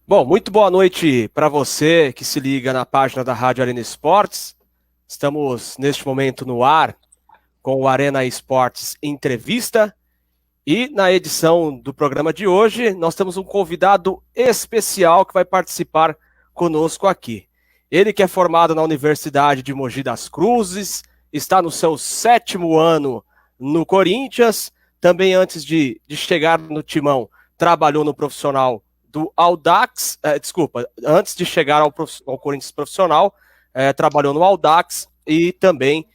Bom, muito boa noite para você que se liga na página da Rádio Arena Esportes. Estamos neste momento no ar com o Arena Esportes Entrevista e na edição do programa de hoje nós temos um convidado especial que vai participar conosco aqui. Ele que é formado na Universidade de Mogi das Cruzes, está no seu 7º ano no Corinthians, também antes de chegar no Timão, trabalhou no profissional do Audax, antes de chegar ao Corinthians profissional, trabalhou no Audax e também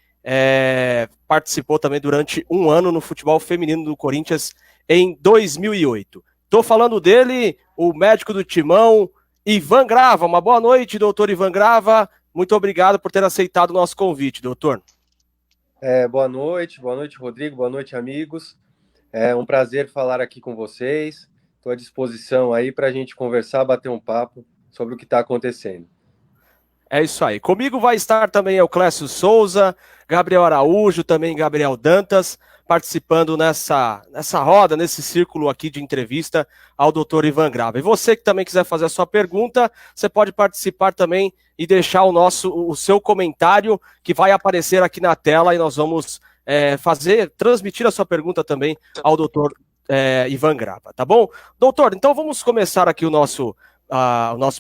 participou também durante um ano no futebol feminino do Corinthians em 2008. Estou falando dele, o médico do Timão, Ivan Grava. Uma boa noite, doutor Ivan Grava. Muito obrigado por ter aceitado o nosso convite, doutor. Boa noite, Rodrigo, boa noite, amigos. É um prazer falar aqui com vocês. Estou à disposição aí para a gente conversar, bater um papo sobre o que está acontecendo. É isso aí. Comigo vai estar também o Clécio Souza, Gabriel Araújo, também Gabriel Dantas, participando nessa roda, nesse círculo aqui de entrevista ao doutor Ivan Grava. E você que também quiser fazer a sua pergunta, você pode participar também e deixar o seu comentário que vai aparecer aqui na tela e nós vamos transmitir a sua pergunta também ao doutor Ivan Grava, tá bom? Doutor, então vamos começar aqui o nosso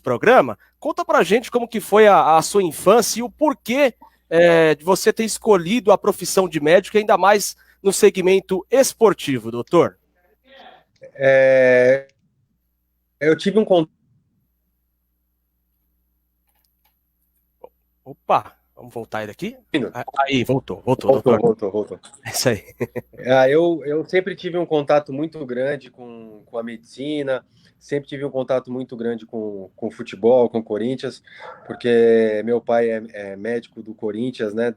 programa. Conta pra gente como que foi a sua infância e o porquê de você ter escolhido a profissão de médico, ainda mais no segmento esportivo, doutor. Eu tive um contato. Opa, vamos voltar ele aqui? Aí, voltou, doutor. Voltou. É isso aí. Eu sempre tive um contato muito grande com a medicina, sempre tive um contato muito grande com o futebol, com o Corinthians, porque meu pai é médico do Corinthians, né?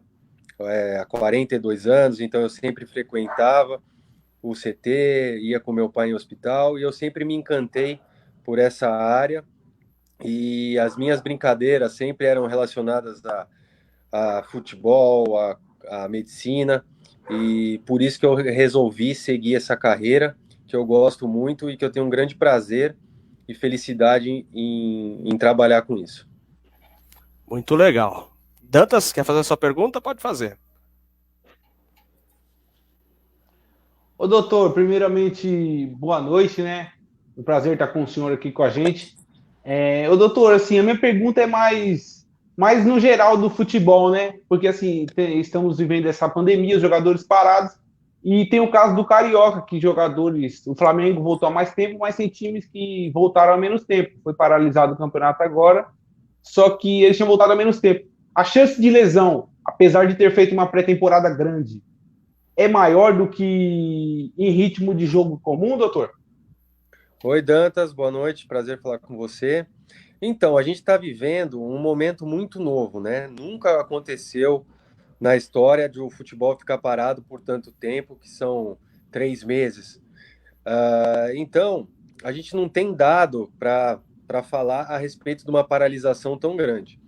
Há 42 anos, então eu sempre frequentava o CT, ia com meu pai em hospital, e eu sempre me encantei por essa área, e as minhas brincadeiras sempre eram relacionadas a futebol, a medicina, e por isso que eu resolvi seguir essa carreira, que eu gosto muito e que eu tenho um grande prazer e felicidade em trabalhar com isso. Muito legal. Dantas, quer fazer a sua pergunta? Pode fazer. Ô doutor, primeiramente, boa noite, né? Um prazer estar com o senhor aqui com a gente. Ô doutor, assim, a minha pergunta é mais no geral do futebol, né? Porque, assim, estamos vivendo essa pandemia, os jogadores parados, e tem o caso do Carioca, que jogadores, o Flamengo voltou há mais tempo, mas tem times que voltaram há menos tempo. Foi paralisado o campeonato agora, só que eles tinham voltado há menos tempo. A chance de lesão, apesar de ter feito uma pré-temporada grande, é maior do que em ritmo de jogo comum, doutor? Oi, Dantas, boa noite, prazer falar com você. Então, a gente está vivendo um momento muito novo, né? Nunca aconteceu na história de o futebol ficar parado por tanto tempo, que são 3 meses. Então, a gente não tem dado para falar a respeito de uma paralisação tão grande.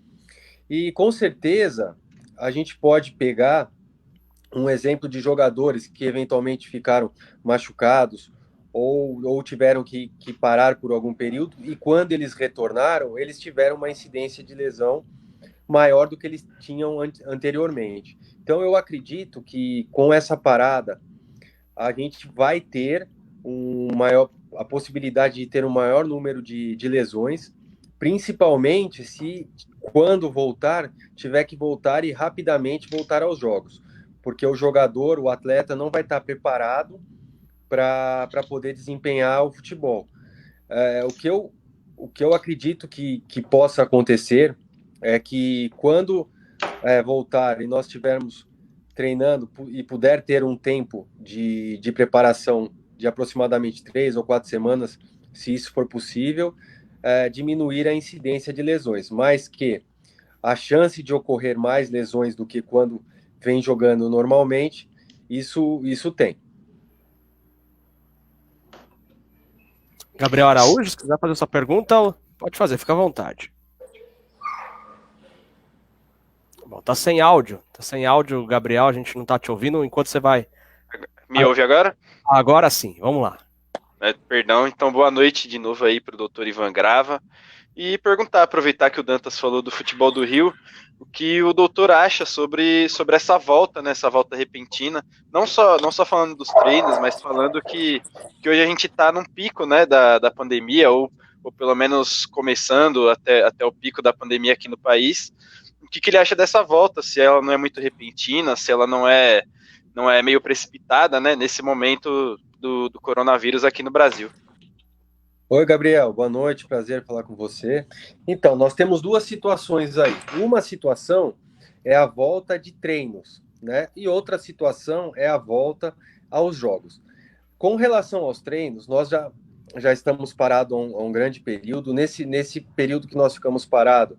E, com certeza, a gente pode pegar um exemplo de jogadores que eventualmente ficaram machucados ou tiveram que parar por algum período, e quando eles retornaram, eles tiveram uma incidência de lesão maior do que eles tinham anteriormente. Então, eu acredito que com essa parada, a gente vai ter a possibilidade de ter um maior número de lesões, principalmente se, quando voltar, tiver que voltar e rapidamente voltar aos jogos, porque o jogador, o atleta, não vai estar preparado para poder desempenhar o futebol. O que eu acredito que possa acontecer é que quando voltar e nós estivermos treinando e puder ter um tempo de preparação de aproximadamente 3 ou 4 semanas, se isso for possível, diminuir a incidência de lesões, mas que a chance de ocorrer mais lesões do que quando vem jogando normalmente, isso tem. Gabriel Araújo, se quiser fazer sua pergunta, pode fazer, fica à vontade. Bom, tá sem áudio, Gabriel, a gente não tá te ouvindo, enquanto você vai... Me ouve agora? Agora sim, vamos lá. Perdão, então boa noite de novo aí para o doutor Ivan Grava. E aproveitar que o Dantas falou do futebol do Rio, o que o doutor acha sobre essa volta, né, essa volta repentina, não só falando dos treinos, mas falando que hoje a gente está num pico, né, da pandemia, ou pelo menos começando até o pico da pandemia aqui no país. O que ele acha dessa volta, se ela não é muito repentina, se ela não é meio precipitada, né, nesse momento do coronavírus aqui no Brasil. Oi, Gabriel, boa noite, prazer falar com você. Então, nós temos duas situações aí. Uma situação é a volta de treinos, né? E outra situação é a volta aos jogos. Com relação aos treinos, nós já estamos parados há um grande período. Nesse período que nós ficamos parados,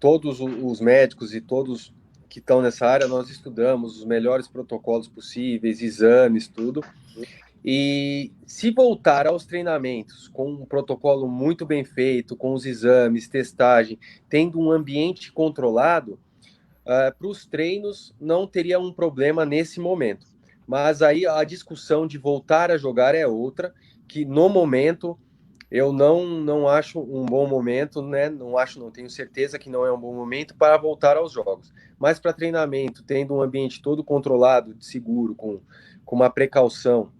todos os médicos e todos que estão nessa área, nós estudamos os melhores protocolos possíveis, exames, tudo. E se voltar aos treinamentos com um protocolo muito bem feito, com os exames, testagem, tendo um ambiente controlado, para os treinos não teria um problema nesse momento. Mas aí a discussão de voltar a jogar é outra, que no momento eu não acho um bom momento, né? Não tenho certeza que não é um bom momento para voltar aos jogos. Mas para treinamento, tendo um ambiente todo controlado, seguro, com uma precaução,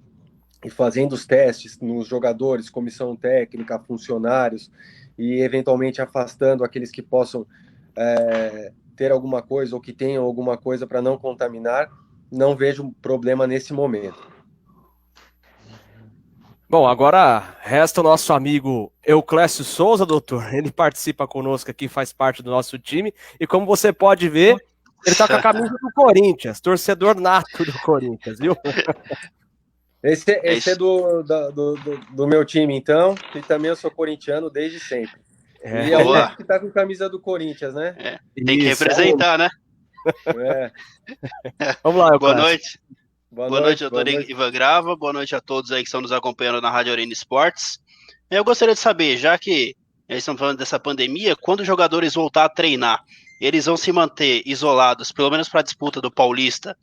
e fazendo os testes nos jogadores, comissão técnica, funcionários, e eventualmente afastando aqueles que possam ter alguma coisa ou que tenham alguma coisa para não contaminar, não vejo problema nesse momento. Bom, agora resta o nosso amigo Euclésio Souza, doutor. Ele participa conosco aqui, faz parte do nosso time. E como você pode ver, ele está com a camisa do Corinthians, torcedor nato do Corinthians, viu? Esse é do meu time, então, e também eu sou corintiano desde sempre. E é o único que está com camisa do Corinthians, né? Tem que representar, né? Vamos lá, Euclésio. Boa noite. Boa noite, doutor Ivan Grava. Boa noite a todos aí que estão nos acompanhando na Rádio Arena Esportes. Eu gostaria de saber, já que eles estão falando dessa pandemia, quando os jogadores voltar a treinar, eles vão se manter isolados, pelo menos para a disputa do Paulista,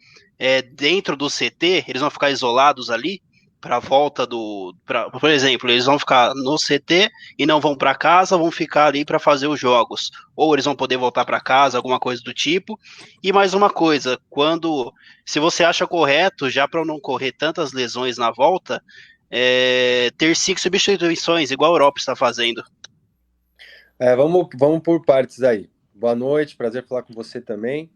dentro do CT? Eles vão ficar isolados ali para a volta por exemplo, eles vão ficar no CT e não vão para casa, vão ficar ali para fazer os jogos, ou eles vão poder voltar para casa, alguma coisa do tipo. E mais uma coisa, se você acha correto, já para não correr tantas lesões na volta, ter 5 substituições, igual a Europa está fazendo. Vamos por partes aí. Boa noite, prazer falar com você também.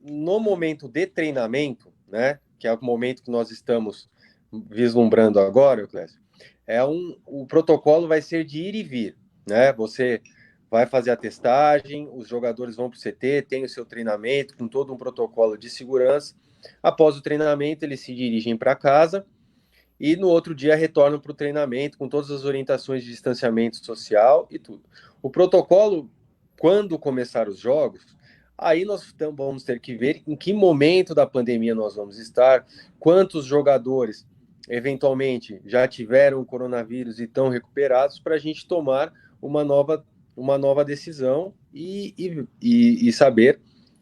No momento de treinamento, né, que é o momento que nós estamos vislumbrando agora, Euclésio, o protocolo vai ser de ir e vir, né? Você vai fazer a testagem, os jogadores vão para o CT, tem o seu treinamento com todo um protocolo de segurança. Após o treinamento, eles se dirigem para casa e no outro dia retornam para o treinamento com todas as orientações de distanciamento social e tudo. O protocolo, quando começar os jogos, aí nós vamos ter que ver em que momento da pandemia nós vamos estar, quantos jogadores eventualmente já tiveram o coronavírus e estão recuperados, para a gente tomar uma nova decisão e saber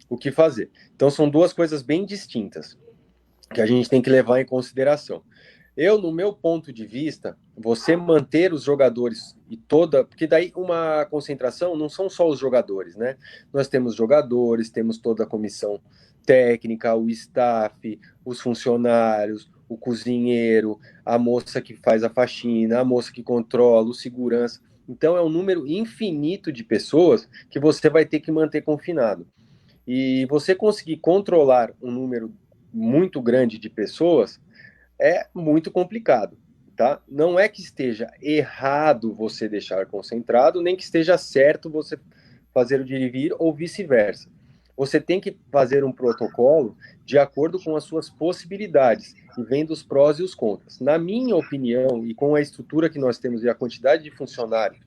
o que fazer. Então são duas coisas bem distintas que a gente tem que levar em consideração. No meu ponto de vista, você manter os jogadores porque daí uma concentração não são só os jogadores, né? Nós temos jogadores, temos toda a comissão técnica, o staff, os funcionários, o cozinheiro, a moça que faz a faxina, a moça que controla, o segurança. Então é um número infinito de pessoas que você vai ter que manter confinado. E você conseguir controlar um número muito grande de pessoas é muito complicado, tá? Não é que esteja errado você deixar concentrado, nem que esteja certo você fazer o de ir e vir ou vice-versa. Você tem que fazer um protocolo de acordo com as suas possibilidades e vendo os prós e os contras. Na minha opinião, e com a estrutura que nós temos e a quantidade de funcionários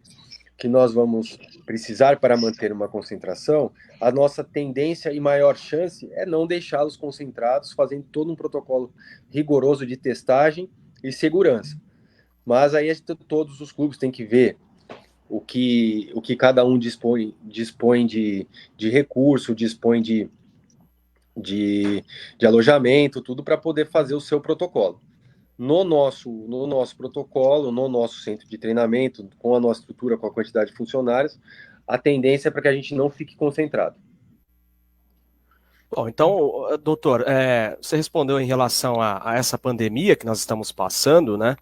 que nós vamos precisar para manter uma concentração, a nossa tendência e maior chance é não deixá-los concentrados, fazendo todo um protocolo rigoroso de testagem e segurança. Mas aí todos os clubes têm que ver o que cada um dispõe de recurso, dispõe de alojamento, tudo para poder fazer o seu protocolo. no nosso protocolo, no nosso centro de treinamento, com a nossa estrutura, com a quantidade de funcionários, a tendência é para que a gente não fique concentrado. Bom, então, doutor, você respondeu em relação a essa pandemia que nós estamos passando, né?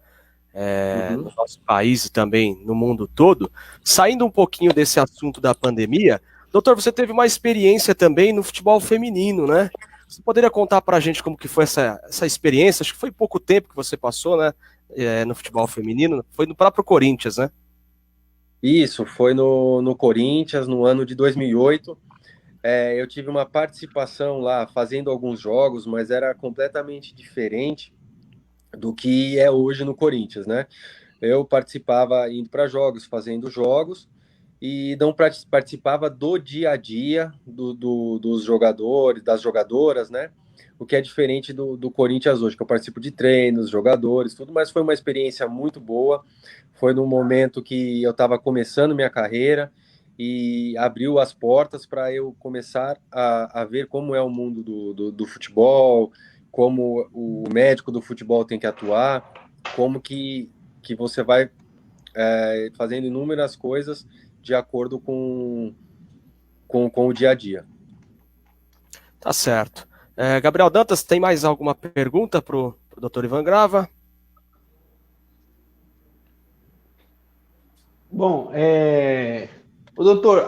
No nosso país e também no mundo todo. Saindo um pouquinho desse assunto da pandemia, doutor, você teve uma experiência também no futebol feminino, né? Você poderia contar para a gente como que foi essa experiência? Acho que foi pouco tempo que você passou, né? No futebol feminino, foi no próprio Corinthians, né? Isso, foi no Corinthians, no ano de 2008. Eu tive uma participação lá, fazendo alguns jogos, mas era completamente diferente do que é hoje no Corinthians, né? Eu participava indo para jogos, fazendo jogos, e não participava do dia a dia dos jogadores, das jogadoras, né? O que é diferente do Corinthians hoje, que eu participo de treinos, jogadores, tudo, mas foi uma experiência muito boa. Foi num momento que eu estava começando minha carreira e abriu as portas para eu começar a ver como é o mundo do futebol, como o médico do futebol tem que atuar, como que você vai fazendo inúmeras coisas de acordo com o dia a dia. Tá certo. Gabriel Dantas, tem mais alguma pergunta para o doutor Ivan Grava? Bom, o doutor,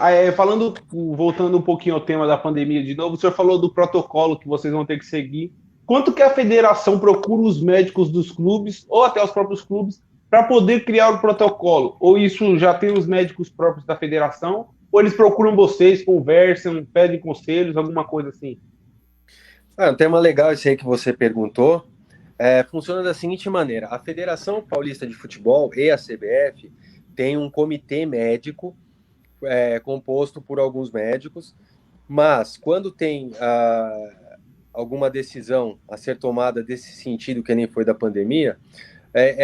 voltando um pouquinho ao tema da pandemia de novo, o senhor falou do protocolo que vocês vão ter que seguir. Quanto que a federação procura os médicos dos clubes, ou até os próprios clubes, para poder criar o protocolo? Ou isso já tem os médicos próprios da federação, ou eles procuram vocês, conversam, pedem conselhos, alguma coisa assim? Um tema legal esse aí que você perguntou. Funciona da seguinte maneira: a Federação Paulista de Futebol e a CBF tem um comitê médico composto por alguns médicos, mas quando tem alguma decisão a ser tomada desse sentido, que nem foi da pandemia,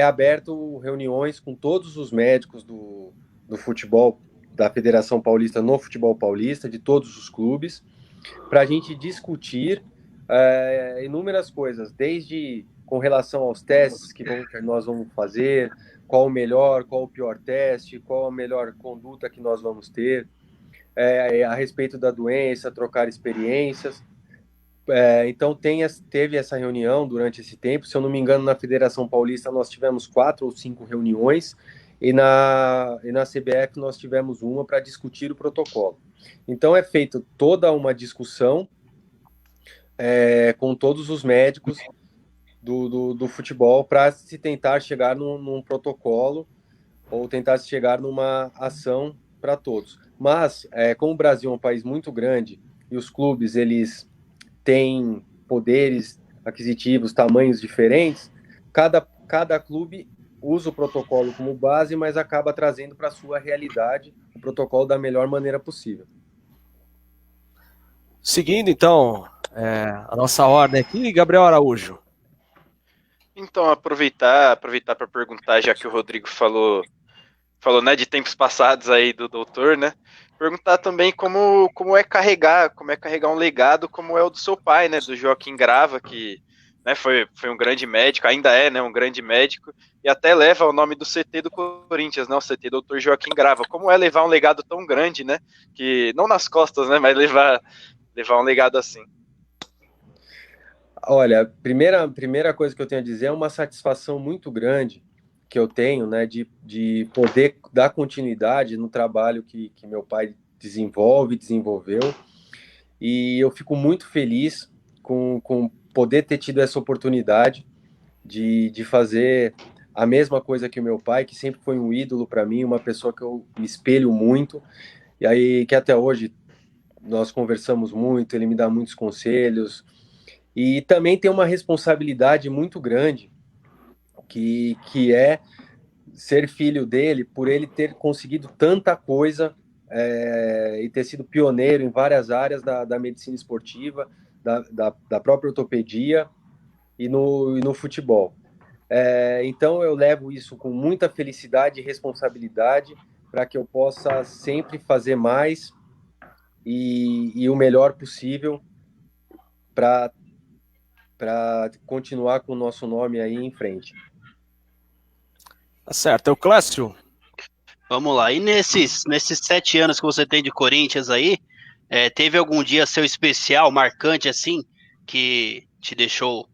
aberto reuniões com todos os médicos do futebol, da Federação Paulista no futebol paulista, de todos os clubes, para a gente discutir inúmeras coisas, desde com relação aos testes que nós vamos fazer, qual o melhor, qual o pior teste, qual a melhor conduta que nós vamos ter, a respeito da doença, trocar experiências. Então teve essa reunião durante esse tempo. Se eu não me engano, na Federação Paulista nós tivemos 4 ou 5 reuniões e na CBF nós tivemos uma para discutir o protocolo. Então é feita toda uma discussão com todos os médicos do futebol para se tentar chegar num protocolo ou tentar chegar numa ação para todos. Mas, como o Brasil é um país muito grande e os clubes eles têm poderes aquisitivos, tamanhos diferentes, cada clube usa o protocolo como base, mas acaba trazendo para a sua realidade o protocolo da melhor maneira possível. Seguindo, então, a nossa ordem aqui, Gabriel Araújo. Então, aproveitar para perguntar, já que o Rodrigo falou, né, de tempos passados aí do doutor, né? Perguntar também como é carregar um legado como é o do seu pai, né, do Joaquim Grava, que, né, foi um grande médico, ainda é, né, um grande médico, e até leva o nome do CT do Corinthians, né, o CT Dr. Joaquim Grava. Como é levar um legado tão grande, né, que não nas costas, né, mas levar um legado assim? Olha, a primeira coisa que eu tenho a dizer é uma satisfação muito grande que eu tenho, né, de poder dar continuidade no trabalho que meu pai desenvolveu, e eu fico muito feliz com poder ter tido essa oportunidade de fazer a mesma coisa que o meu pai, que sempre foi um ídolo para mim, uma pessoa que eu me espelho muito, e aí que até hoje nós conversamos muito, ele me dá muitos conselhos, e também tem uma responsabilidade muito grande, que é ser filho dele, por ele ter conseguido tanta coisa e ter sido pioneiro em várias áreas da medicina esportiva, da própria ortopedia e no futebol. Então eu levo isso com muita felicidade e responsabilidade para que eu possa sempre fazer mais e o melhor possível para para continuar com o nosso nome aí em frente. Tá certo. É o Clécio. Vamos lá. E nesses 7 anos que você tem de Corinthians aí, teve algum dia seu especial, marcante assim, que te deixou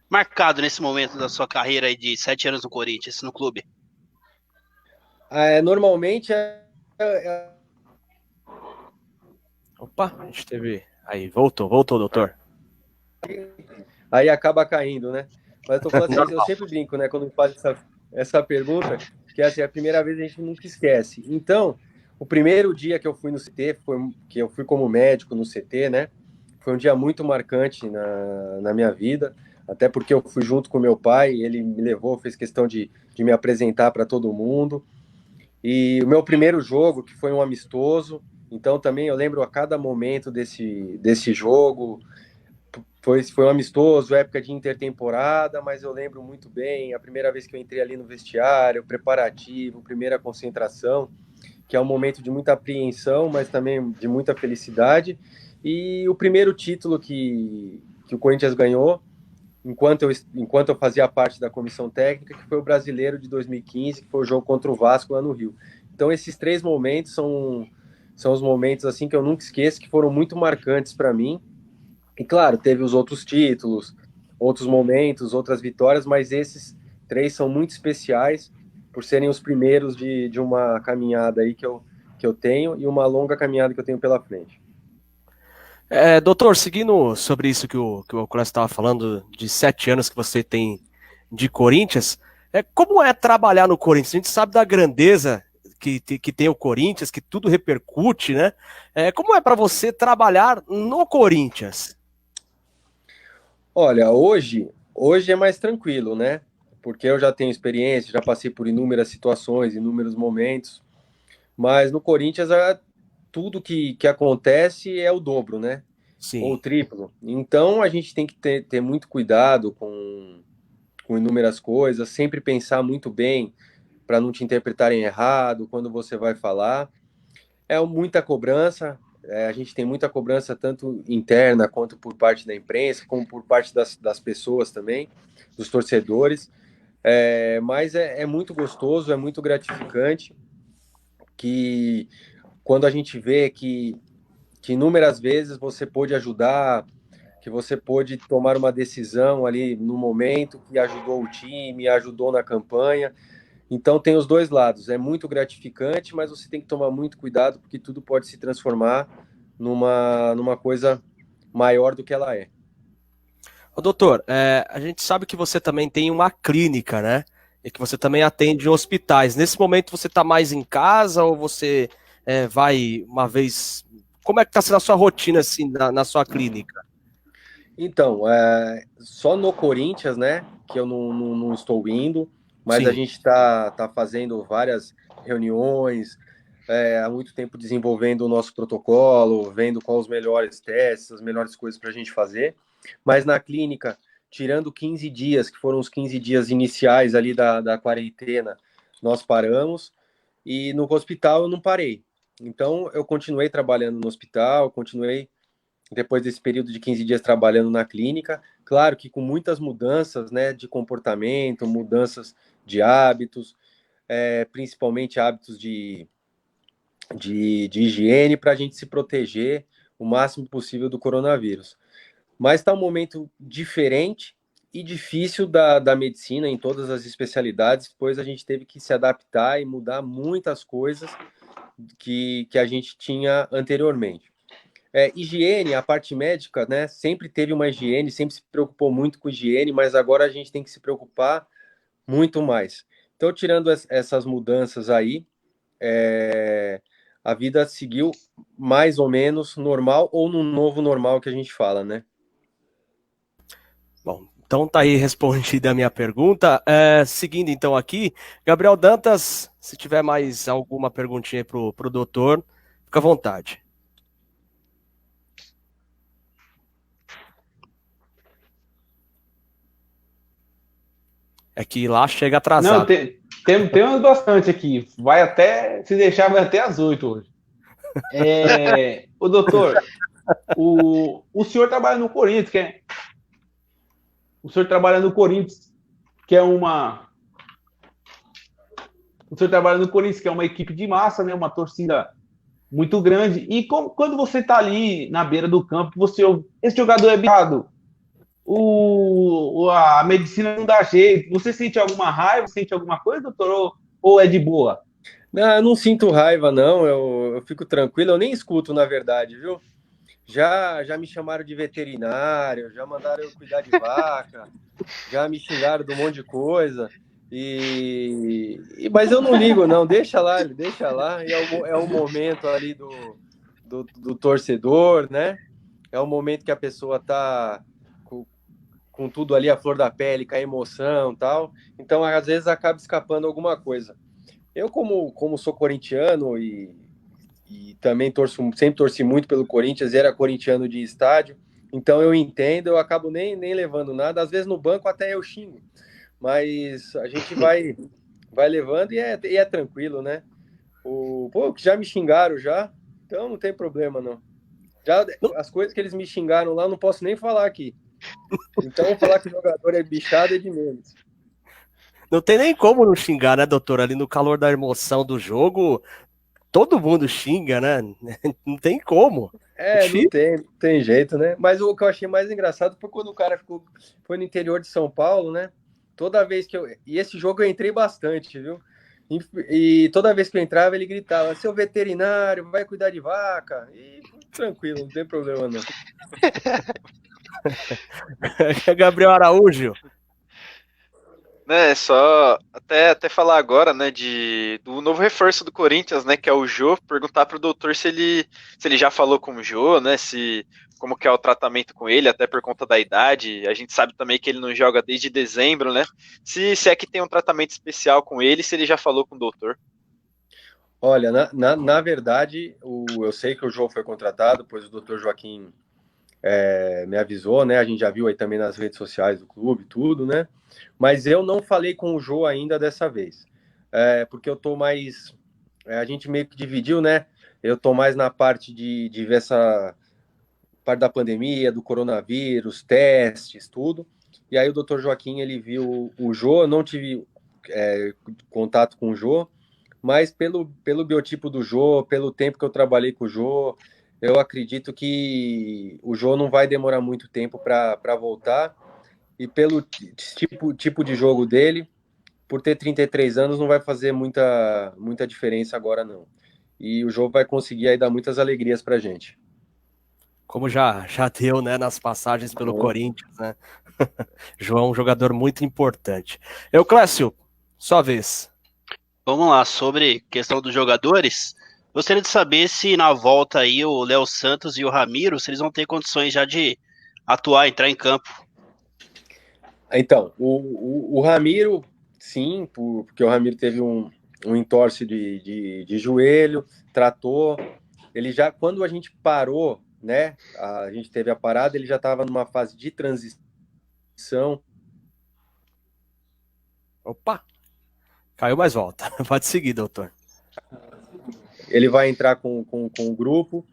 marcado nesse momento da sua carreira aí de 7 anos no Corinthians, no clube? Normalmente Opa, a gente teve... Aí, voltou, doutor. aí acaba caindo, né? Mas eu tô falando assim, eu sempre brinco, né? Quando me faz essa pergunta, que assim, a primeira vez a gente nunca esquece. Então, o primeiro dia que eu fui no CT, que eu fui como médico no CT, né? Foi um dia muito marcante na minha vida, até porque eu fui junto com meu pai, ele me levou, fez questão de me apresentar para todo mundo. E o meu primeiro jogo, que foi um amistoso, então também eu lembro a cada momento desse jogo. Foi um amistoso, época de intertemporada, mas eu lembro muito bem a primeira vez que eu entrei ali no vestiário, preparativo, primeira concentração, que é um momento de muita apreensão, mas também de muita felicidade. E o primeiro título que o Corinthians ganhou, enquanto eu fazia parte da comissão técnica, que foi o Brasileiro de 2015, que foi o jogo contra o Vasco lá no Rio. Então esses 3 momentos são os momentos assim que eu nunca esqueço, que foram muito marcantes para mim. E claro, teve os outros títulos, outros momentos, outras vitórias, mas esses 3 são muito especiais por serem os primeiros de uma caminhada aí que eu tenho e uma longa caminhada que eu tenho pela frente. Doutor, seguindo sobre isso que o Clécio estava falando, de 7 anos que você tem de Corinthians, como é trabalhar no Corinthians? A gente sabe da grandeza que tem o Corinthians, que tudo repercute, né? Como é para você trabalhar no Corinthians? Olha, hoje é mais tranquilo, né? Porque eu já tenho experiência, já passei por inúmeras situações, inúmeros momentos, mas no Corinthians tudo que acontece é o dobro, né? Ou o Sim. triplo. Então a gente tem que ter muito cuidado com inúmeras coisas, sempre pensar muito bem para não te interpretarem errado quando você vai falar. Muita cobrança, a gente tem muita cobrança tanto interna quanto por parte da imprensa, como por parte das pessoas também, dos torcedores. Mas é muito gostoso, é muito gratificante que quando a gente vê que inúmeras vezes você pôde ajudar, que você pôde tomar uma decisão ali no momento que ajudou o time, ajudou na campanha. Então tem os dois lados, é muito gratificante, mas você tem que tomar muito cuidado porque tudo pode se transformar numa coisa maior do que ela é. Ô, doutor, a gente sabe que você também tem uma clínica, né? E que você também atende em hospitais. Nesse momento você está mais em casa ou você vai uma vez... Como é que está sendo a sua rotina assim, na sua clínica? Então, só no Corinthians, né, que eu não estou indo, mas Sim. a gente está fazendo várias reuniões, há muito tempo desenvolvendo o nosso protocolo, vendo quais os melhores testes, as melhores coisas para a gente fazer. Mas na clínica, tirando 15 dias, que foram os 15 dias iniciais ali da quarentena, nós paramos, e no hospital eu não parei. Então, eu continuei trabalhando no hospital, continuei depois desse período de 15 dias trabalhando na clínica, claro que com muitas mudanças, né, de comportamento, mudanças de hábitos, principalmente hábitos de higiene, para a gente se proteger o máximo possível do coronavírus. Mas está um momento diferente e difícil da medicina em todas as especialidades, pois a gente teve que se adaptar e mudar muitas coisas que a gente tinha anteriormente. Higiene, a parte médica, né, sempre teve uma higiene, sempre se preocupou muito com higiene, mas agora a gente tem que se preocupar muito mais. Então, tirando essas mudanças aí, a vida seguiu mais ou menos normal ou no novo normal que a gente fala, né? Bom, então tá aí respondida a minha pergunta. Seguindo então aqui, Gabriel Dantas, se tiver mais alguma perguntinha aí pro doutor, fica à vontade. É que lá chega atrasado. Não, temos bastante aqui. Se deixar, vai até às 8 hoje. O doutor, o senhor trabalha no Corinthians, o senhor trabalha no Corinthians, que é uma... O senhor trabalha no Corinthians, que é uma equipe de massa, né? Uma torcida muito grande. E quando você está ali na beira do campo, você ouve, esse jogador é bichado, a medicina não dá jeito. Você sente alguma raiva, sente alguma coisa, doutor? Ou é de boa? Não, eu não sinto raiva, não. Eu fico tranquilo. Eu nem escuto, na verdade, viu? Já me chamaram de veterinário, já mandaram eu cuidar de vaca, já me xingaram de um monte de coisa. Mas eu não ligo, não. Deixa lá. E é o momento ali do torcedor, né? É o momento que a pessoa tá com tudo ali, a flor da pele, com a emoção e tal. Então, às vezes, acaba escapando alguma coisa. Eu, como sou corintiano e também sempre torci muito pelo Corinthians, era corintiano de estádio, então eu entendo, eu acabo nem levando nada. Às vezes no banco até eu xingo, mas a gente vai levando e é tranquilo, né? Já me xingaram já, então não tem problema, não. Já as coisas que eles me xingaram lá, eu não posso nem falar aqui. Então, falar que o jogador é bichado é de menos. Não tem nem como não xingar, né, doutor? Ali no calor da emoção do jogo, todo mundo xinga, né? Não tem como. Não tem jeito, né? Mas o que eu achei mais engraçado foi quando o cara foi no interior de São Paulo, né? Toda vez que E esse jogo eu entrei bastante, viu? E toda vez que eu entrava, ele gritava: seu veterinário, vai cuidar de vaca. E tranquilo, não tem problema, não. Gabriel Araújo. Né, só até falar agora, né, do novo reforço do Corinthians, né, que é o Jô, perguntar pro doutor se ele já falou com o Jô, né, como que é o tratamento com ele, até por conta da idade. A gente sabe também que ele não joga desde dezembro, né? Se é que tem um tratamento especial com ele, se ele já falou com o doutor. Olha, na verdade, eu sei que o Jô foi contratado, pois o doutor Joaquim me avisou, né? A gente já viu aí também nas redes sociais do clube, tudo, né? Mas eu não falei com o Jô ainda dessa vez, porque eu tô mais... a gente meio que dividiu, né? Eu tô mais na parte de ver essa parte da pandemia, do coronavírus, testes, tudo. E aí o doutor Joaquim, ele viu o Jô, eu não tive contato com o Jô, mas pelo biotipo do Jô, pelo tempo que eu trabalhei com o Jô, eu acredito que o Jô não vai demorar muito tempo para voltar. E pelo tipo de jogo dele, por ter 33 anos, não vai fazer muita diferença agora, não. E o Jô vai conseguir aí dar muitas alegrias pra gente. Como já deu, né, nas passagens pelo Corinthians, né? João é um jogador muito importante. Clécio, sua vez. Vamos lá, sobre questão dos jogadores, gostaria de saber se na volta aí o Léo Santos e o Ramiro, se eles vão ter condições já de atuar, entrar em campo. Então, o Ramiro, sim, porque o Ramiro teve um entorse de joelho, tratou. Ele já, quando a gente parou, né, a gente teve a parada, ele já estava numa fase de transição. Opa! Caiu, mas volta. Pode seguir, doutor. Ele vai entrar com o grupo,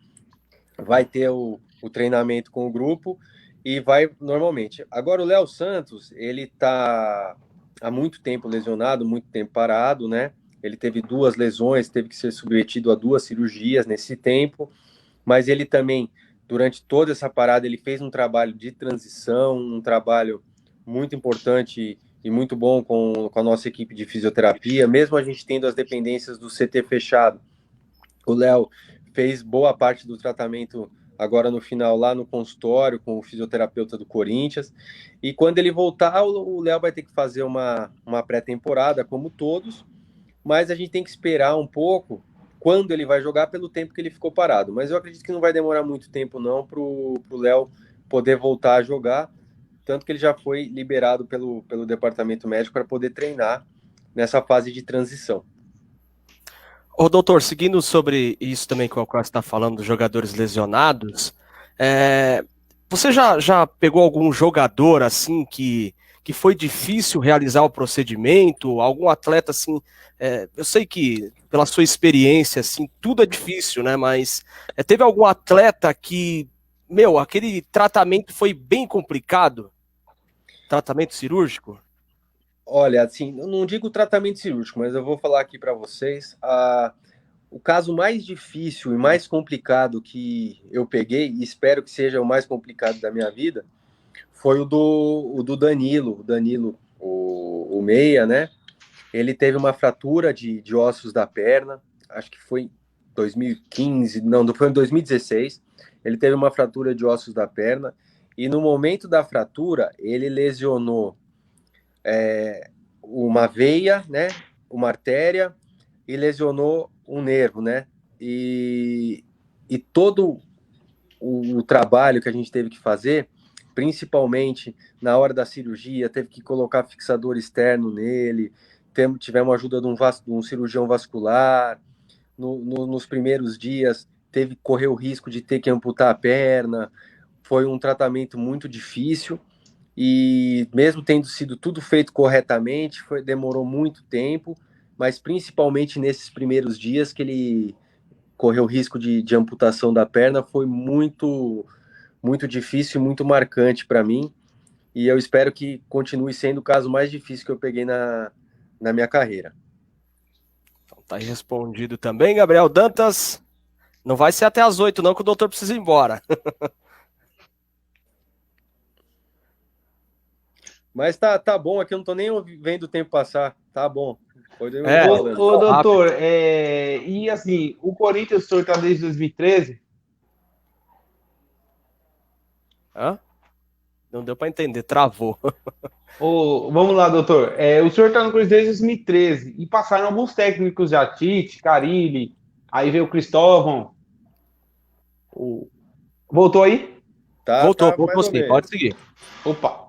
vai ter o treinamento com o grupo e vai normalmente. Agora, o Léo Santos, ele tá há muito tempo lesionado, muito tempo parado, né? Ele teve 2 lesões, teve que ser submetido a 2 cirurgias nesse tempo, mas ele também, durante toda essa parada, ele fez um trabalho de transição, um trabalho muito importante e muito bom com a nossa equipe de fisioterapia, mesmo a gente tendo as dependências do CT fechado. O Léo fez boa parte do tratamento agora no final lá no consultório com o fisioterapeuta do Corinthians, e quando ele voltar, o Léo vai ter que fazer uma pré-temporada, como todos, mas a gente tem que esperar um pouco quando ele vai jogar pelo tempo que ele ficou parado, mas eu acredito que não vai demorar muito tempo não para o Léo poder voltar a jogar, tanto que ele já foi liberado pelo departamento médico para poder treinar nessa fase de transição. Ô, doutor, seguindo sobre isso também que o Alcácio está falando dos jogadores lesionados, você já pegou algum jogador assim que foi difícil realizar o procedimento? Algum atleta assim? Eu sei que pela sua experiência assim tudo é difícil, né? Mas teve algum atleta que, aquele tratamento foi bem complicado? tratamento cirúrgico? Olha, assim, eu não digo tratamento cirúrgico, mas eu vou falar aqui para vocês. O caso mais difícil e mais complicado que eu peguei, e espero que seja o mais complicado da minha vida, foi o do Danilo. O Danilo, o meia, né? Ele teve uma fratura de ossos da perna, acho que foi em 2015, não foi em 2016. Ele teve uma fratura de ossos da perna, e no momento da fratura, ele lesionou uma veia, né? Uma artéria, e lesionou um nervo, né? E todo o trabalho que a gente teve que fazer, principalmente na hora da cirurgia, teve que colocar fixador externo nele, tivemos ajuda de um cirurgião vascular, nos primeiros dias teve que correr o risco de ter que amputar a perna, foi um tratamento muito difícil, e mesmo tendo sido tudo feito corretamente, demorou muito tempo, mas principalmente nesses primeiros dias que ele correu o risco de amputação da perna, foi muito, muito difícil e muito marcante para mim, e eu espero que continue sendo o caso mais difícil que eu peguei na minha carreira. Então, tá aí respondido também, Gabriel Dantas. Não vai ser até às 8 não, que o doutor precisa ir embora. Mas tá bom, aqui eu não tô nem vendo o tempo passar. Tá bom. Ô, doutor, e assim, o Corinthians o senhor tá desde 2013? Hã? Não deu para entender, travou. Vamos lá, doutor. O senhor tá no Corinthians desde 2013 e passaram alguns técnicos já, Tite, Carille, aí veio o Cristóvão. Voltou aí? Voltou mais sim, pode seguir. Opa.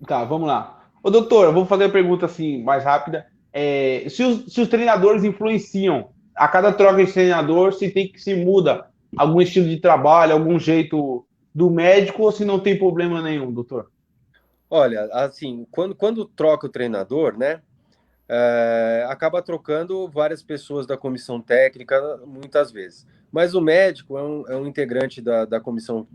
Tá, vamos lá. Ô, doutor, eu vou fazer a pergunta assim, mais rápida. Se os treinadores influenciam a cada troca de treinador, se muda algum estilo de trabalho, algum jeito do médico, ou se não tem problema nenhum, doutor? Olha, assim, quando troca o treinador, né, acaba trocando várias pessoas da comissão técnica, muitas vezes. Mas o médico é um integrante da comissão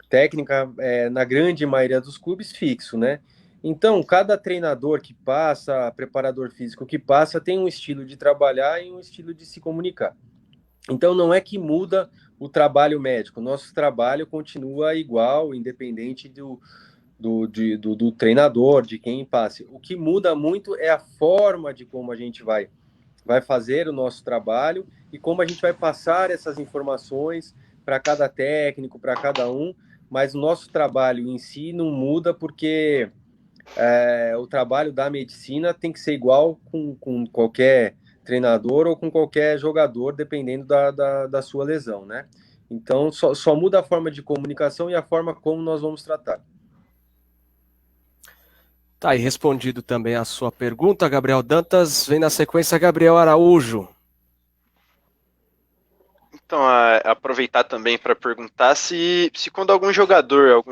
técnica, na grande maioria dos clubes, fixo, né? Então, cada treinador que passa, preparador físico que passa, tem um estilo de trabalhar e um estilo de se comunicar. Então, não é que muda o trabalho médico, nosso trabalho continua igual, independente do treinador, de quem passe. O que muda muito é a forma de como a gente vai fazer o nosso trabalho e como a gente vai passar essas informações para cada técnico, para cada um, mas o nosso trabalho em si não muda porque o trabalho da medicina tem que ser igual com qualquer treinador ou com qualquer jogador, dependendo da sua lesão, né? Então, só muda a forma de comunicação e a forma como nós vamos tratar. Tá aí respondido também a sua pergunta, Gabriel Dantas. Vem na sequência, Gabriel Araújo. Então, aproveitar também para perguntar se quando algum jogador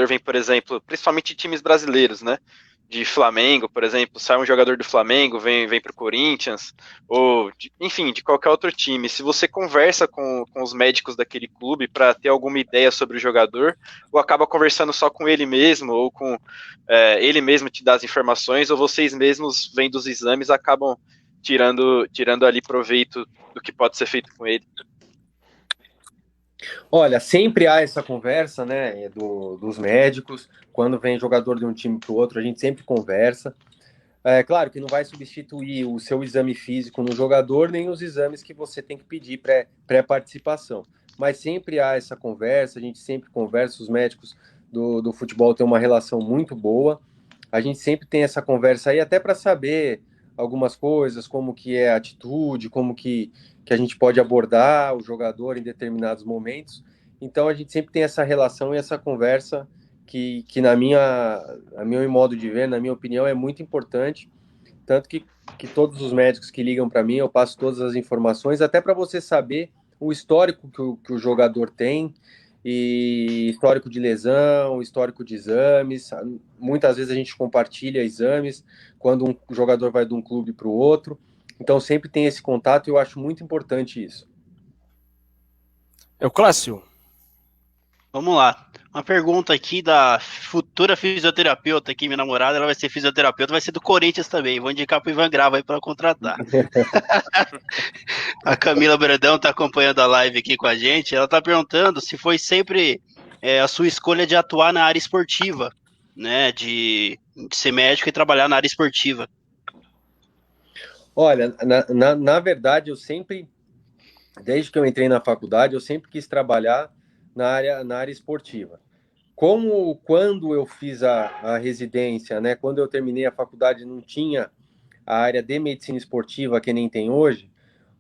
vem, por exemplo, principalmente times brasileiros, né? De Flamengo, por exemplo, sai um jogador do Flamengo, vem para o Corinthians, ou, enfim, de qualquer outro time. Se você conversa com os médicos daquele clube para ter alguma ideia sobre o jogador, ou acaba conversando só com ele mesmo, ou com ele mesmo te dá as informações, ou vocês mesmos, vendo os exames, acabam tirando ali proveito do que pode ser feito com ele. Olha, sempre há essa conversa, né, dos médicos, quando vem jogador de um time para o outro, a gente sempre conversa. É claro que não vai substituir o seu exame físico no jogador, nem os exames que você tem que pedir pré-participação. Mas sempre há essa conversa, a gente sempre conversa, os médicos do futebol têm uma relação muito boa, a gente sempre tem essa conversa aí, até para saber algumas coisas, como que é a atitude, como que a gente pode abordar o jogador em determinados momentos. Então a gente sempre tem essa relação e essa conversa que a meu modo de ver, na minha opinião, é muito importante. Tanto que todos os médicos que ligam para mim, eu passo todas as informações, até para você saber o histórico que o jogador tem, e histórico de lesão, histórico de exames. Muitas vezes a gente compartilha exames quando um jogador vai de um clube para o outro. Então sempre tem esse contato e eu acho muito importante isso. Euclácio. Vamos lá. Uma pergunta aqui da futura fisioterapeuta aqui, minha namorada, ela vai ser fisioterapeuta, vai ser do Corinthians também. Vou indicar pro Ivan Grava aí para contratar. A Camila Bredão tá acompanhando a live aqui com a gente. Ela tá perguntando se foi sempre a sua escolha de atuar na área esportiva, né? De ser médico e trabalhar na área esportiva. Olha, na verdade, eu sempre, desde que eu entrei na faculdade, eu sempre quis trabalhar na área esportiva. Quando eu fiz a residência, né, quando eu terminei a faculdade, não tinha a área de medicina esportiva que nem tem hoje,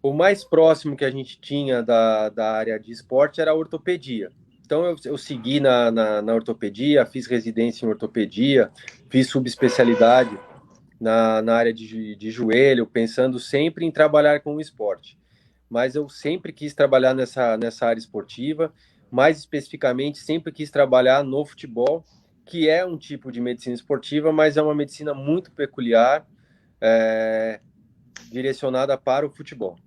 o mais próximo que a gente tinha da área de esporte era a ortopedia. Então eu segui na ortopedia, fiz residência em ortopedia, fiz subespecialidade na área de joelho, pensando sempre em trabalhar com o esporte. Mas eu sempre quis trabalhar nessa área esportiva, mais especificamente, sempre quis trabalhar no futebol, que é um tipo de medicina esportiva, mas é uma medicina muito peculiar, direcionada para o futebol.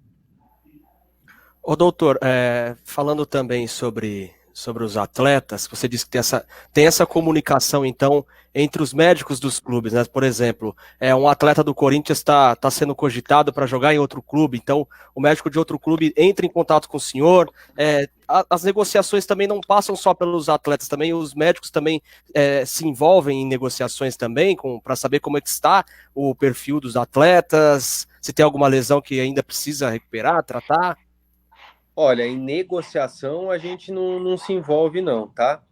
Ô, doutor, falando também sobre os atletas, você disse que tem essa comunicação, então, entre os médicos dos clubes, né? Por exemplo, um atleta do Corinthians está sendo cogitado para jogar em outro clube, então o médico de outro clube entra em contato com o senhor. As negociações também não passam só pelos atletas, também os médicos também se envolvem em negociações também, para saber como é que está o perfil dos atletas, se tem alguma lesão que ainda precisa recuperar, tratar. Olha, em negociação a gente não se envolve, não, tá?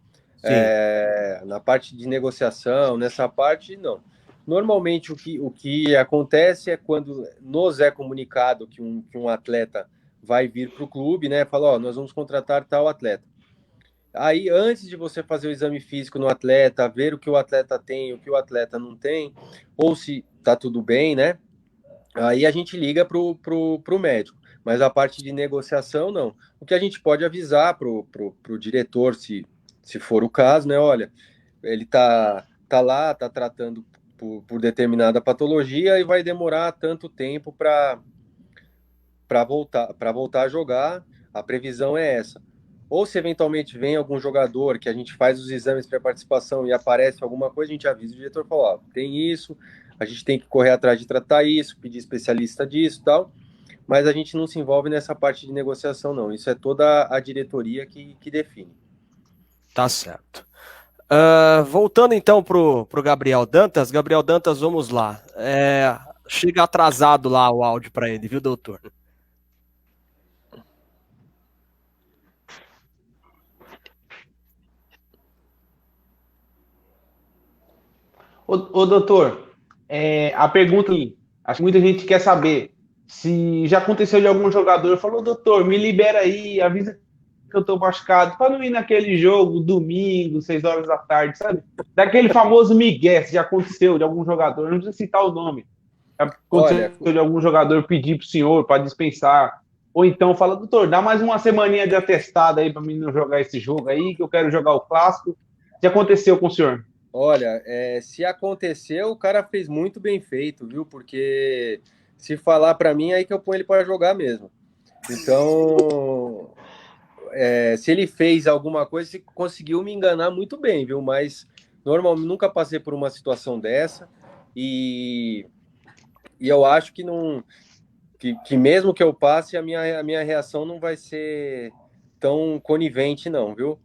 Sim. Na parte de negociação, nessa parte, não. Normalmente o que acontece é quando nos é comunicado que um atleta vai vir para o clube, né? Fala, ó, nós vamos contratar tal atleta. Aí, antes de você fazer o exame físico no atleta, ver o que o atleta tem, o que o atleta não tem, ou se tá tudo bem, né? Aí a gente liga pro médico. Mas a parte de negociação, não. O que a gente pode avisar pro diretor, se for o caso, né? Olha, ele tá lá, tá tratando por determinada patologia e vai demorar tanto tempo para voltar a jogar. A previsão é essa. Ou se eventualmente vem algum jogador que a gente faz os exames para participação e aparece alguma coisa, a gente avisa o diretor e fala, ó, tem isso, a gente tem que correr atrás de tratar isso, pedir especialista disso e tal, mas a gente não se envolve nessa parte de negociação, não. Isso é toda a diretoria que define. Tá certo. Voltando então pro Gabriel Dantas. Gabriel Dantas, vamos lá. Chega atrasado lá o áudio para ele, viu, doutor? Ô, doutor, a pergunta, acho que muita gente quer saber se já aconteceu de algum jogador falou, doutor, me libera aí, avisa que eu tô machucado, para não ir naquele jogo domingo, 6 horas da tarde, sabe? Daquele famoso migué, se já aconteceu de algum jogador, não precisa citar o nome. Já aconteceu Olha, de algum jogador pedir pro senhor para dispensar, ou então fala, doutor, dá mais uma semaninha de atestado aí para mim não jogar esse jogo aí, que eu quero jogar o clássico. Já aconteceu com o senhor? olha, se aconteceu, o cara fez muito bem feito, viu? Porque se falar para mim, é aí que eu ponho ele para jogar mesmo. Então, se ele fez alguma coisa, ele conseguiu me enganar muito bem, viu? Mas normalmente nunca passei por uma situação dessa e, e eu acho que não que mesmo que eu passe, a minha reação não vai ser tão conivente, não, viu?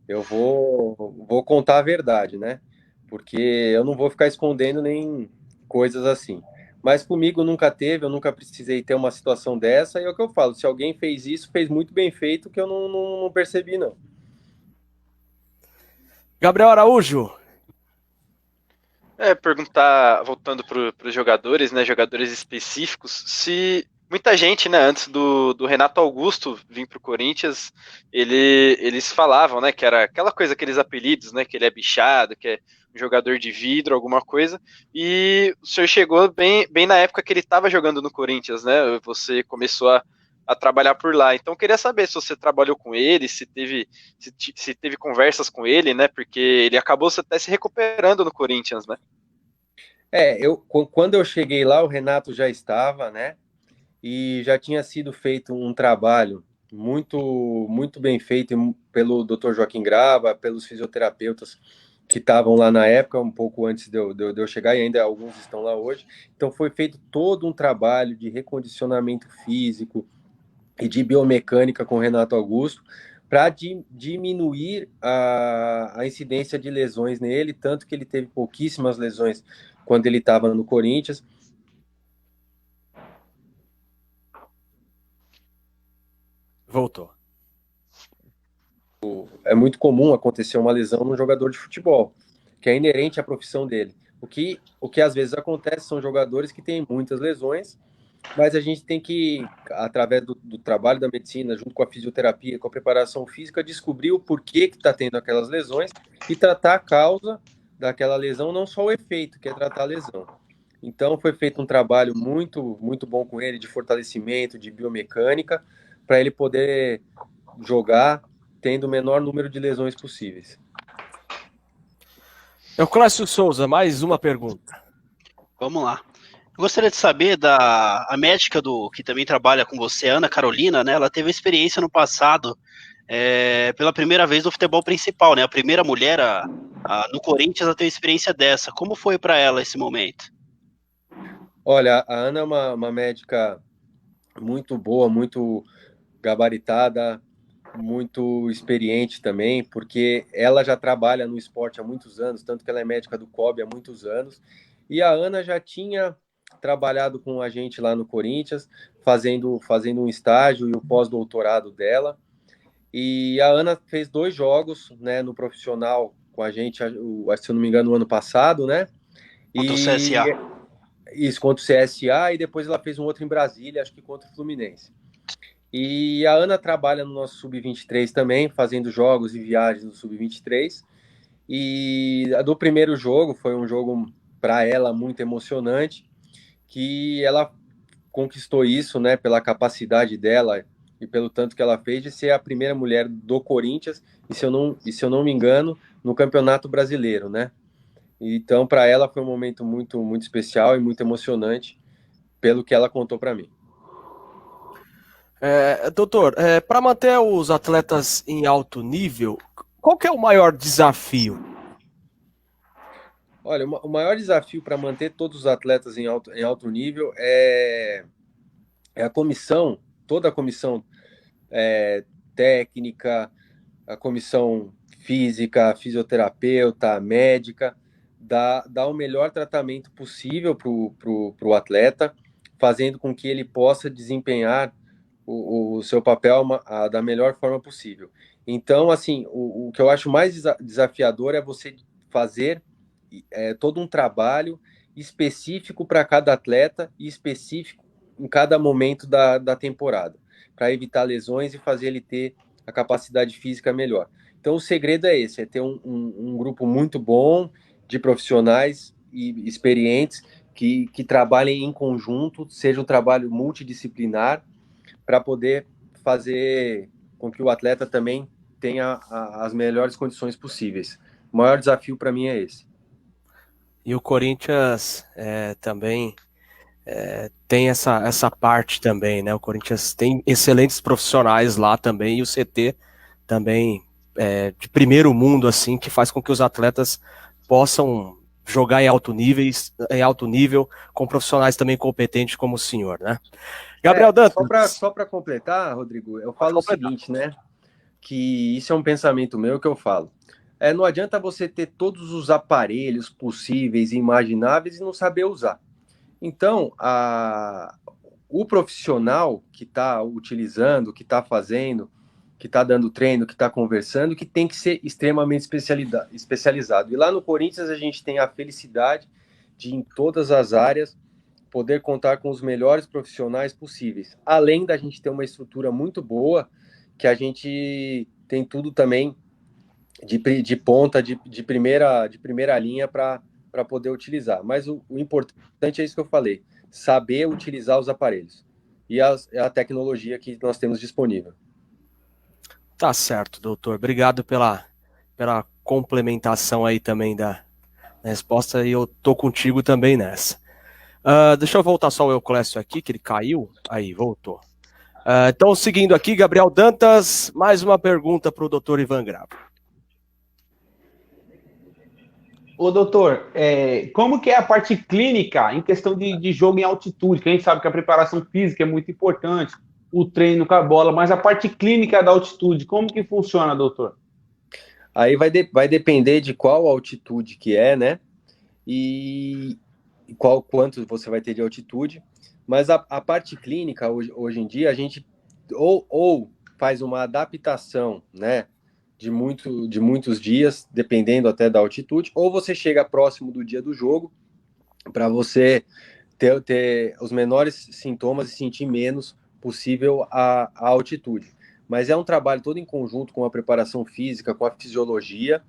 Eu vou contar a verdade, né? Porque eu não vou ficar escondendo nem coisas assim. Mas comigo nunca teve, eu nunca precisei ter uma situação dessa, e é o que eu falo, se alguém fez isso, fez muito bem feito, que eu não percebi, não. Gabriel Araújo. Perguntar, voltando para os jogadores, né, jogadores específicos, se muita gente, né, antes do Renato Augusto vir para o Corinthians, eles falavam, né, que era aquela coisa, aqueles apelidos, né, que ele é bichado, que é um jogador de vidro, alguma coisa, e o senhor chegou bem na época que ele estava jogando no Corinthians, né, você começou a trabalhar por lá. Então, queria saber se você trabalhou com ele, se teve conversas com ele, né? Porque ele acabou até se recuperando no Corinthians, né? Quando eu cheguei lá, o Renato já estava, né? E já tinha sido feito um trabalho muito bem feito pelo Dr. Joaquim Grava, pelos fisioterapeutas que estavam lá na época, um pouco antes de eu chegar, e ainda alguns estão lá hoje. Então foi feito todo um trabalho de recondicionamento físico e de biomecânica com o Renato Augusto, para diminuir a incidência de lesões nele, tanto que ele teve pouquíssimas lesões quando ele estava no Corinthians. Voltou. É muito comum acontecer uma lesão num jogador de futebol, que é inerente à profissão dele. O que às vezes acontece são jogadores que têm muitas lesões, mas a gente tem que, através do trabalho da medicina, junto com a fisioterapia, com a preparação física, descobrir o porquê que está tendo aquelas lesões e tratar a causa daquela lesão, não só o efeito, que é tratar a lesão. Então foi feito um trabalho muito bom com ele, de fortalecimento, de biomecânica, para ele poder jogar tendo o menor número de lesões possíveis. Euclésio Souza, mais uma pergunta. Vamos lá. Eu gostaria de saber a médica que também trabalha com você, Ana Carolina, né? Ela teve experiência no passado pela primeira vez no futebol principal, né? A primeira mulher no Corinthians a ter experiência dessa. Como foi para ela esse momento? Olha, a Ana é uma médica muito boa, muito gabaritada, muito experiente também, porque ela já trabalha no esporte há muitos anos, tanto que ela é médica do COB há muitos anos, e a Ana já tinha trabalhado com a gente lá no Corinthians, fazendo um estágio e o pós-doutorado dela, e a Ana fez 2 jogos, né, no profissional com a gente, se eu não me engano, no ano passado, né? Contra o CSA. Isso, contra o CSA, e depois ela fez um outro em Brasília, acho que contra o Fluminense. E a Ana trabalha no nosso Sub-23 também, fazendo jogos e viagens no Sub-23. E a do primeiro jogo foi um jogo para ela muito emocionante, que ela conquistou isso, né, pela capacidade dela e pelo tanto que ela fez de ser a primeira mulher do Corinthians, e se eu não me engano, no Campeonato Brasileiro, né? Então, para ela foi um momento muito especial e muito emocionante, pelo que ela contou para mim. Doutor, para manter os atletas em alto nível, qual que é o maior desafio? Olha, o maior desafio para manter todos os atletas em alto nível é a comissão, toda a comissão técnica, a comissão física, fisioterapeuta, médica, dar o melhor tratamento possível para o atleta, fazendo com que ele possa desempenhar o seu papel da melhor forma possível. Então, assim, o que eu acho mais desafiador é você fazer todo um trabalho específico para cada atleta e específico em cada momento da temporada, para evitar lesões e fazer ele ter a capacidade física melhor. Então, o segredo é esse, é ter um grupo muito bom de profissionais e experientes que trabalhem em conjunto, seja um trabalho multidisciplinar, para poder fazer com que o atleta também tenha as melhores condições possíveis. O maior desafio para mim é esse. E o Corinthians também tem essa parte também, né? O Corinthians tem excelentes profissionais lá também, e o CT também de primeiro mundo, assim, que faz com que os atletas possam jogar em alto nível, com profissionais também competentes como o senhor, né? Gabriel Dantas. Só para completar, Rodrigo, eu falo o seguinte, né? Que isso é um pensamento meu que eu falo. Não adianta você ter todos os aparelhos possíveis e imagináveis e não saber usar. Então, o profissional que está utilizando, que está fazendo, que está dando treino, que está conversando, que tem que ser extremamente especializado. E lá no Corinthians a gente tem a felicidade de, em todas as áreas, poder contar com os melhores profissionais possíveis. Além da gente ter uma estrutura muito boa, que a gente tem tudo também de ponta, de primeira linha para poder utilizar. Mas o importante é isso que eu falei, saber utilizar os aparelhos e a tecnologia que nós temos disponível. Tá certo, doutor. Obrigado pela complementação aí também da resposta, e eu tô contigo também nessa. Deixa eu voltar só o Euclésio aqui, que ele caiu. Aí, voltou. Então, seguindo aqui, Gabriel Dantas, mais uma pergunta para o doutor Ivan Grava. Ô, doutor, como que é a parte clínica em questão de jogo em altitude? Que a gente sabe que a preparação física é muito importante, o treino com a bola, mas a parte clínica da altitude, como que funciona, doutor? Aí vai depender de qual altitude que é, né? E quanto você vai ter de altitude. Mas a parte clínica, hoje em dia, a gente ou faz uma adaptação, né? De muitos dias, dependendo até da altitude, ou você chega próximo do dia do jogo para você ter os menores sintomas e sentir menos possível a altitude. Mas é um trabalho todo em conjunto com a preparação física, com a fisiologia,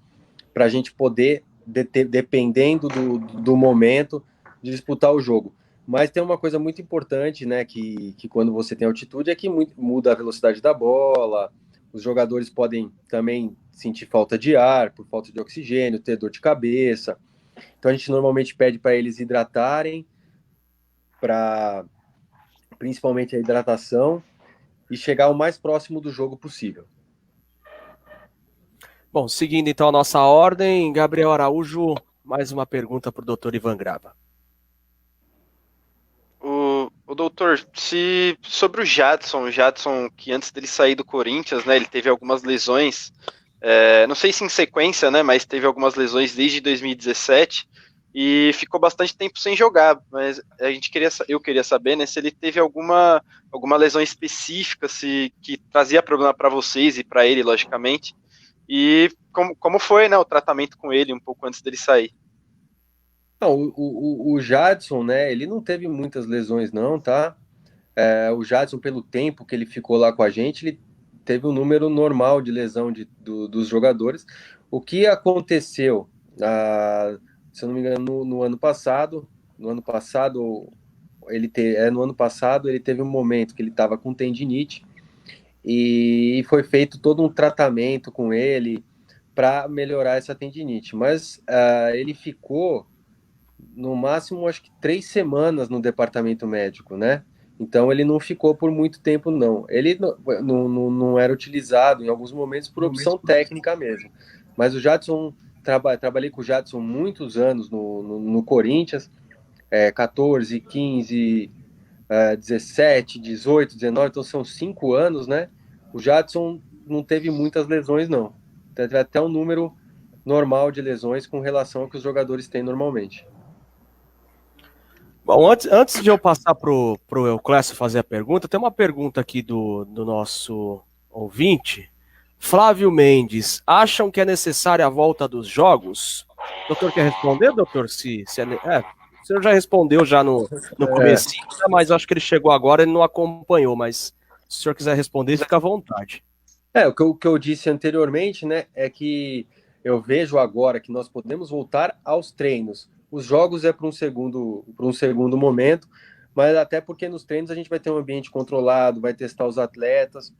para a gente poder, dependendo do momento, de disputar o jogo. Mas tem uma coisa muito importante, né, que quando você tem altitude, é que muda a velocidade da bola, os jogadores podem também sentir falta de ar, por falta de oxigênio, ter dor de cabeça. Então a gente normalmente pede para eles hidratarem, para principalmente a hidratação, e chegar o mais próximo do jogo possível. Bom, seguindo então a nossa ordem, Gabriel Araújo, mais uma pergunta para o doutor Ivan Grava. O doutor, sobre o Jadson que antes dele sair do Corinthians, né, ele teve algumas lesões, não sei se em sequência, né, mas teve algumas lesões desde 2017 e ficou bastante tempo sem jogar, mas eu queria saber, né, se ele teve alguma lesão específica, que trazia problema para vocês e para ele, logicamente, e como foi, né, o tratamento com ele um pouco antes dele sair. Não, o Jadson, né, ele não teve muitas lesões não, tá? O Jadson, pelo tempo que ele ficou lá com a gente, ele teve um número normal de lesão dos jogadores. O que aconteceu, se eu não me engano, no ano passado ele teve um momento que ele estava com tendinite e foi feito todo um tratamento com ele para melhorar essa tendinite. Mas ele ficou no máximo, acho que 3 semanas no departamento médico, né? Então ele não ficou por muito tempo, não. Ele não era utilizado em alguns momentos por opção técnica mesmo. Mas o Jadson, trabalhei com o Jadson muitos anos no Corinthians, 14, 15, 17, 18, 19, então são 5 anos, né? O Jadson não teve muitas lesões, não. Teve até um número normal de lesões com relação ao que os jogadores têm normalmente. Bom, antes de eu passar pro Euclésio fazer a pergunta, tem uma pergunta aqui do nosso ouvinte. Flávio Mendes, acham que é necessária a volta dos jogos? O doutor quer responder, doutor? O senhor já respondeu já no comecinho, mas acho que ele chegou agora e não acompanhou, mas se o senhor quiser responder, fica à vontade. O que eu disse anteriormente, né, é que eu vejo agora que nós podemos voltar aos treinos. Os jogos é para um segundo momento, mas até porque nos treinos a gente vai ter um ambiente controlado, vai testar os atletas,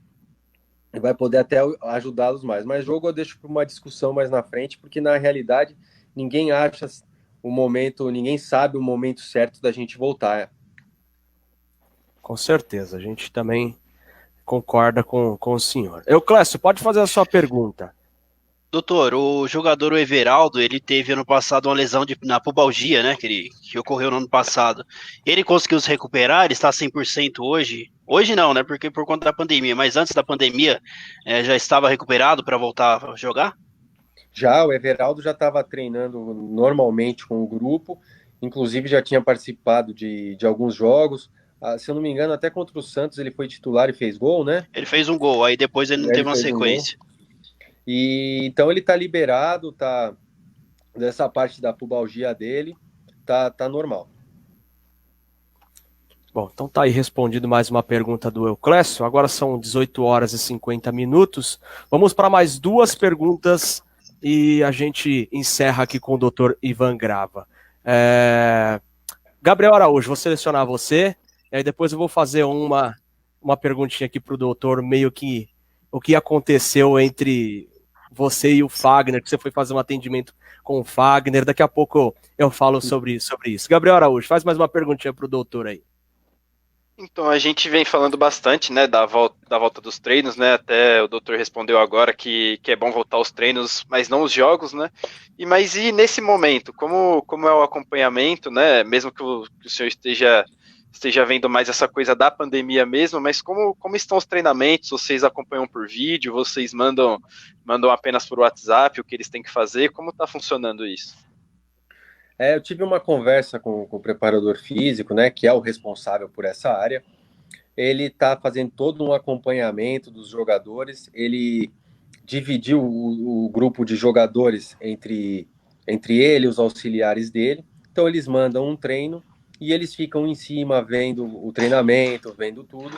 e vai poder até ajudá-los mais. Mas jogo eu deixo para uma discussão mais na frente, porque na realidade ninguém acha o momento, ninguém sabe o momento certo da gente voltar. Com certeza, a gente também concorda com o senhor. Euclésio, pode fazer a sua pergunta. Doutor, o jogador o Everaldo, ele teve ano passado uma lesão na pubalgia, né, que ocorreu no ano passado. Ele conseguiu se recuperar, ele está 100% hoje. Hoje não, né, porque por conta da pandemia, mas antes da pandemia já estava recuperado para voltar a jogar? O Everaldo já estava treinando normalmente com o grupo, inclusive já tinha participado de alguns jogos. Se eu não me engano, até contra o Santos ele foi titular e fez gol, né? Ele fez um gol, aí depois ele não teve uma sequência. E então ele tá liberado, dessa parte da pubalgia dele, tá normal. Bom, então tá aí respondido mais uma pergunta do Euclésio. Agora são 18 horas e 50 minutos. Vamos para mais 2 perguntas e a gente encerra aqui com o doutor Ivan Grava. Gabriel Araújo, vou selecionar você, e aí depois eu vou fazer uma perguntinha aqui para o doutor, meio que o que aconteceu entre você e o Fagner, que você foi fazer um atendimento com o Fagner. Daqui a pouco eu falo sobre isso. Gabriel Araújo, faz mais uma perguntinha para o doutor aí. Então, a gente vem falando bastante, né, da volta dos treinos, né, até o doutor respondeu agora que é bom voltar aos treinos, mas não os jogos, né, mas nesse momento, como é o acompanhamento, né, mesmo que o senhor esteja vendo mais essa coisa da pandemia mesmo, mas como estão os treinamentos? Vocês acompanham por vídeo? Vocês mandam apenas por WhatsApp o que eles têm que fazer? Como está funcionando isso? Eu tive uma conversa com o preparador físico, né, que é o responsável por essa área. Ele está fazendo todo um acompanhamento dos jogadores. Ele dividiu o grupo de jogadores entre ele e os auxiliares dele. Então, eles mandam um treino e eles ficam em cima vendo o treinamento, vendo tudo.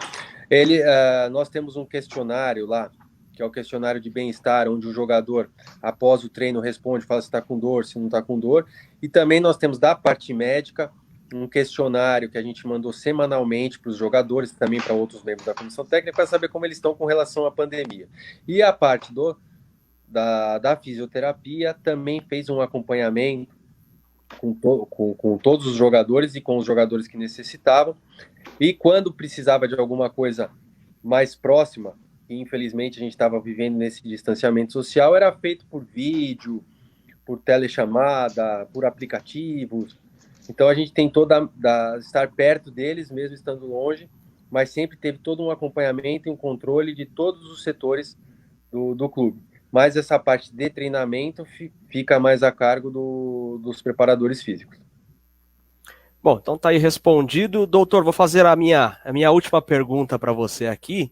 Nós temos um questionário lá, que é o questionário de bem-estar, onde o jogador, após o treino, responde, fala se está com dor, se não está com dor. E também nós temos da parte médica um questionário que a gente mandou semanalmente para os jogadores, também para outros membros da comissão técnica, para saber como eles estão com relação à pandemia. E a parte da fisioterapia também fez um acompanhamento com todos os jogadores e com os jogadores que necessitavam. E quando precisava de alguma coisa mais próxima, e infelizmente a gente estava vivendo nesse distanciamento social, era feito por vídeo, por telechamada, por aplicativos. Então a gente tentou estar perto deles, mesmo estando longe, mas sempre teve todo um acompanhamento e um controle de todos os setores do clube. Mas essa parte de treinamento fica mais a cargo dos preparadores físicos. Bom, então tá aí respondido. Doutor, vou fazer a minha última pergunta para você aqui.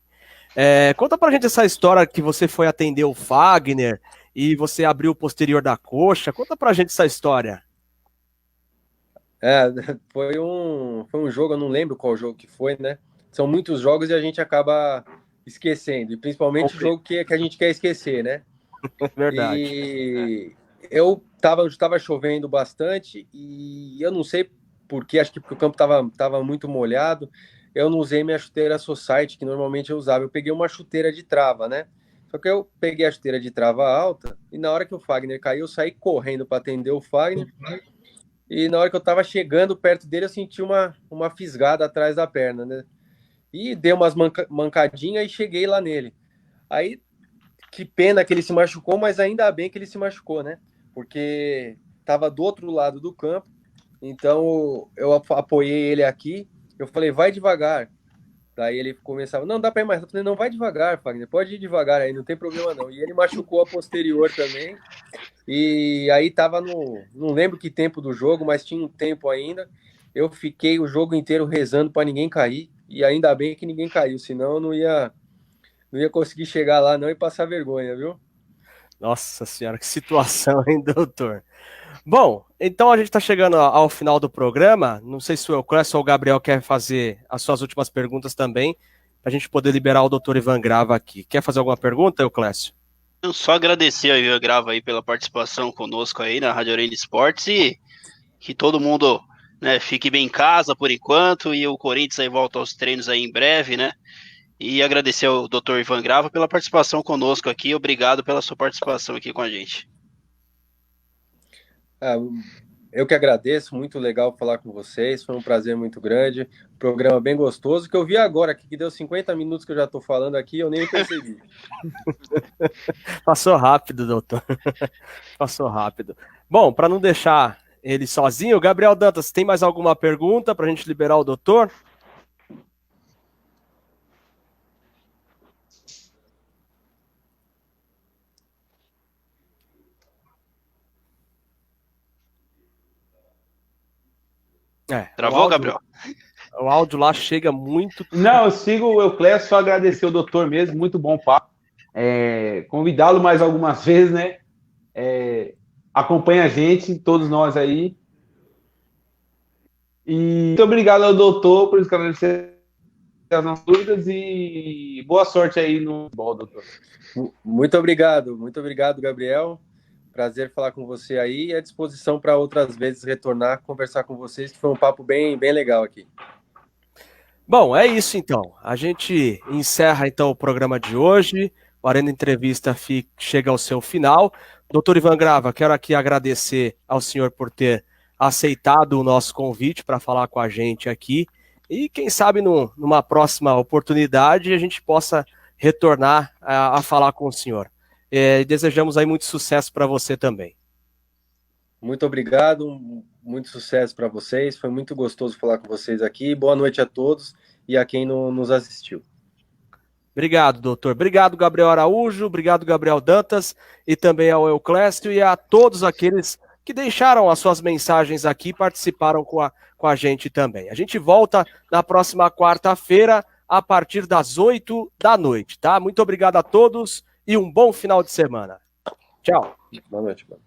Conta pra gente essa história que você foi atender o Fagner e você abriu o posterior da coxa. Conta pra gente essa história. Foi um jogo, eu não lembro qual jogo que foi, né? São muitos jogos e a gente acaba esquecendo, e principalmente o jogo que a gente quer esquecer, né? Verdade. E eu estava chovendo bastante e eu não sei porquê, acho que porque o campo tava muito molhado, eu não usei minha chuteira Society, que normalmente eu usava. Eu peguei uma chuteira de trava, né? Só que eu peguei a chuteira de trava alta e na hora que o Fagner caiu, eu saí correndo para atender o Fagner. E na hora que eu tava chegando perto dele, eu senti uma fisgada atrás da perna, né? E dei umas mancadinhas e cheguei lá nele. Aí, que pena que ele se machucou, mas ainda bem que ele se machucou, né? Porque tava do outro lado do campo, então eu apoiei ele aqui, eu falei, vai devagar. Daí ele começava, não, dá pra ir mais. Eu falei, não, vai devagar, Fagner, pode ir devagar aí, não tem problema não. E ele machucou a posterior também. E aí tava não lembro que tempo do jogo, mas tinha um tempo ainda. Eu fiquei o jogo inteiro rezando para ninguém cair, e ainda bem que ninguém caiu, senão eu não ia conseguir chegar lá não e passar vergonha, viu? Nossa senhora, que situação, hein, doutor? Bom, então a gente está chegando ao final do programa. Não sei se o Euclécio ou o Gabriel quer fazer as suas últimas perguntas também, para a gente poder liberar o doutor Ivan Grava aqui. Quer fazer alguma pergunta, Euclécio? Eu só agradecer ao Ivan Grava aí pela participação conosco aí na Rádio Arena Esportes e que todo mundo, né, fique bem em casa por enquanto e o Corinthians aí volta aos treinos aí em breve, né? E agradecer ao Dr. Ivan Grava pela participação conosco aqui. Obrigado pela sua participação aqui com a gente. Eu que agradeço, muito legal falar com vocês, foi um prazer muito grande, programa bem gostoso, que eu vi agora aqui, que deu 50 minutos que eu já estou falando aqui, eu nem percebi. Passou rápido, doutor. Passou rápido. Bom, para não deixar ele sozinho, Gabriel Dantas, tem mais alguma pergunta para a gente liberar o doutor? Travou, Gabriel? O áudio lá chega muito... Não, eu sigo o Euclécio, só agradecer o doutor mesmo, muito bom papo. Convidá-lo mais algumas vezes, né? Acompanha a gente, todos nós aí. E muito obrigado ao doutor por esclarecer as nossas dúvidas e boa sorte aí no futebol, doutor. Muito obrigado, Gabriel. Prazer falar com você aí e à disposição para outras vezes retornar, conversar com vocês, que foi um papo bem, bem legal aqui. Bom, é isso então. A gente encerra então o programa de hoje. O Arena Entrevista chega ao seu final. Doutor Ivan Grava, quero aqui agradecer ao senhor por ter aceitado o nosso convite para falar com a gente aqui e quem sabe numa próxima oportunidade a gente possa retornar a falar com o senhor. Desejamos aí muito sucesso para você também. Muito obrigado, muito sucesso para vocês, foi muito gostoso falar com vocês aqui, boa noite a todos e a quem nos assistiu. Obrigado, doutor. Obrigado, Gabriel Araújo, obrigado, Gabriel Dantas, e também ao Euclécio e a todos aqueles que deixaram as suas mensagens aqui e participaram com a gente também. A gente volta na próxima quarta-feira, a partir das 8 da noite, tá? Muito obrigado a todos e um bom final de semana. Tchau. Boa noite, mano.